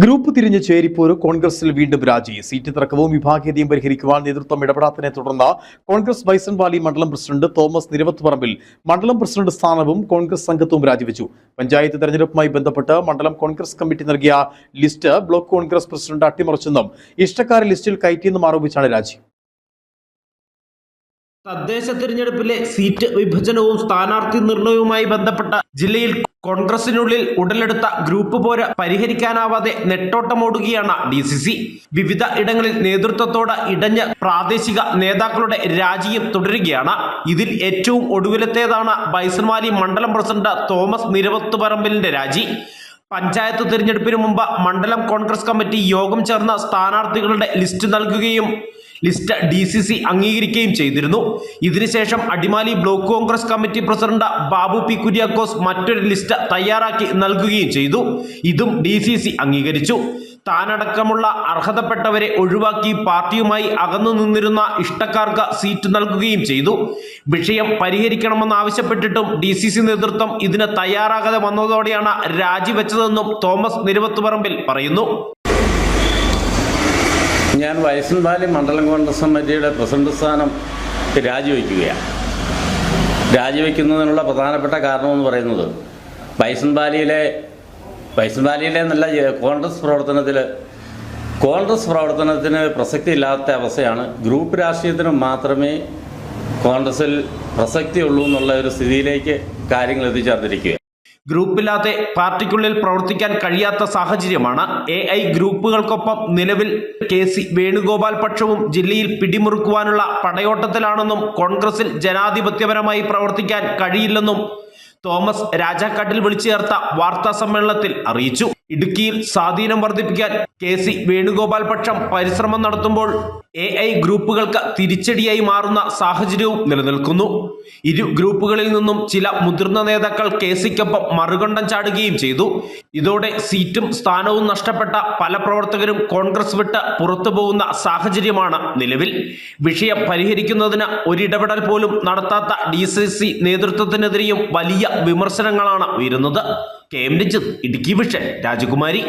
Group തിരിഞ്ഞ് ചേരിപ്പോര് കോൺഗ്രസിൽ വീണ്ടും രാജി. സീറ്റ് തർക്കവും വിഭാഗീയതയും പരിഹരിക്കുവാൻ നേതൃത്വം ഇടപെടാത്തതിനെ തുടർന്ന് കോൺഗ്രസ് ബൈസൺവാലി മണ്ഡലം പ്രസിഡന്റ് തോമസ് നിരവത്തുപറമ്പിൽ മണ്ഡലം പ്രസിഡന്റ് സ്ഥാനവും കോൺഗ്രസ് അംഗത്വവും രാജിവെച്ചു. പഞ്ചായത്ത് തെരഞ്ഞെടുപ്പുമായി ബന്ധപ്പെട്ട് മണ്ഡലം കോൺഗ്രസ് കമ്മിറ്റി നൽകിയ ലിസ്റ്റ് ബ്ലോക്ക് കോൺഗ്രസ് പ്രസിഡന്റ് അട്ടിമറിച്ചെന്നും ഇഷ്ടക്കാരെ ലിസ്റ്റിൽ കയറ്റിയെന്നും ആരോപിച്ചാണ് രാജി. തദ്ദേശ തിരഞ്ഞെടുപ്പിലെ സീറ്റ് വിഭജനവും സ്ഥാനാർത്ഥി നിർണയവുമായി ബന്ധപ്പെട്ട ജില്ലയിൽ കോൺഗ്രസിനുള്ളിൽ ഉടലെടുത്ത ഗ്രൂപ്പ് പോര് പരിഹരിക്കാനാവാതെ നെട്ടോട്ടമോടുകയാണ് DCC. വിവിധ ഇടങ്ങളിൽ നേതൃത്വത്തോട് ഇടഞ്ഞ് പ്രാദേശിക നേതാക്കളുടെ രാജിയും തുടരുകയാണ്. ഇതിൽ ഏറ്റവും ഒടുവിലത്തേതാണ് ബൈസൺവാലി മണ്ഡലം പ്രസിഡന്റ് തോമസ് നിരവത്തുപറമ്പിലിന്റെ രാജി. പഞ്ചായത്ത് തിരഞ്ഞെടുപ്പിന് മുമ്പ് മണ്ഡലം കോൺഗ്രസ് കമ്മിറ്റി യോഗം ചേർന്ന സ്ഥാനാർത്ഥികളുടെ ലിസ്റ്റ് നൽകുകയും ലിസ്റ്റ് DCC അംഗീകരിക്കുകയും ചെയ്തിരുന്നു. ഇതിനുശേഷം Adimali block Congress committee president Babu P Kuriakose മറ്റൊരു ലിസ്റ്റ് തയ്യാറാക്കി നൽകുകയും ചെയ്തു. ഇതും DCC അംഗീകരിച്ചു. താനടക്കമുള്ള അർഹതപ്പെട്ടവരെ ഒഴിവാക്കി പാർട്ടിയുമായി അകന്നു നിന്നിരുന്ന ഇഷ്ടക്കാർക്ക് സീറ്റ് നൽകുകയും ചെയ്തു. വിഷയം പരിഹരിക്കണമെന്നാവശ്യപ്പെട്ടിട്ടും DCC നേതൃത്വം ഇതിന് തയ്യാറാകാതെ വന്നതോടെയാണ് രാജിവെച്ചതെന്നും തോമസ് നിരവത്തുപറമ്പിൽ പറയുന്നു. ഞാൻ ബൈസൺവാലി മണ്ഡലം കോൺഗ്രസ് കമ്മിറ്റിയുടെ പ്രസിഡന്റ് സ്ഥാനം രാജിവെക്കുകയാണ്. രാജിവെക്കുന്നതിനുള്ള പ്രധാനപ്പെട്ട കാരണമെന്ന് പറയുന്നത് ബൈസൺവാലിയിലെ നല്ല കോൺഗ്രസ് പ്രവർത്തനത്തിന് പ്രസക്തി ഇല്ലാത്ത അവസ്ഥയാണ്. ഗ്രൂപ്പ് രാഷ്ട്രീയത്തിന് മാത്രമേ കോൺഗ്രസിൽ പ്രസക്തിയുള്ളൂ എന്നുള്ള ഒരു സ്ഥിതിയിലേക്ക് കാര്യങ്ങൾ എത്തിച്ചേർന്നിരിക്കുക. ഗ്രൂപ്പില്ലാതെ പാർട്ടിക്കുള്ളിൽ പ്രവർത്തിക്കാൻ കഴിയാത്ത സാഹചര്യമാണ്. AI ഗ്രൂപ്പുകൾക്കൊപ്പം നിലവിൽ KC വേണുഗോപാൽ പക്ഷവും ജില്ലയിൽ പിടിമുറുക്കുവാനുള്ള പടയോട്ടത്തിലാണെന്നും കോൺഗ്രസിൽ ജനാധിപത്യപരമായി പ്രവർത്തിക്കാൻ കഴിയില്ലെന്നും തോമസ് രാജാക്കാട്ടിൽ വിളിച്ചു ചേർത്ത വാർത്താ സമ്മേളനത്തിൽ അറിയിച്ചു. ഇടുക്കിയിൽ സ്വാധീനം വർദ്ധിപ്പിക്കാൻ KC വേണുഗോപാൽ പക്ഷം പരിശ്രമം നടത്തുമ്പോൾ AI ഗ്രൂപ്പുകൾക്ക് തിരിച്ചടിയായി മാറുന്ന സാഹചര്യവും നിലനിൽക്കുന്നു. ഇരു ഗ്രൂപ്പുകളിൽ നിന്നും ചില മുതിർന്ന നേതാക്കൾ KCക്കൊപ്പം മറുകണ്ഠം ചാടുകയും ചെയ്തു. ഇതോടെ സീറ്റും സ്ഥാനവും നഷ്ടപ്പെട്ട പല പ്രവർത്തകരും കോൺഗ്രസ് വിട്ട് പുറത്തു പോകുന്ന സാഹചര്യമാണ് നിലവിൽ. വിഷയം പരിഹരിക്കുന്നതിന് ഒരിടപെടൽ പോലും നടത്താത്ത DCC നേതൃത്വത്തിനെതിരെയും വലിയ വിമർശനങ്ങളാണ് ഉയരുന്നത്. KM രഞ്ജിത്ത്, ഇടുക്കി വിഷൻ, രാജകുമാരി.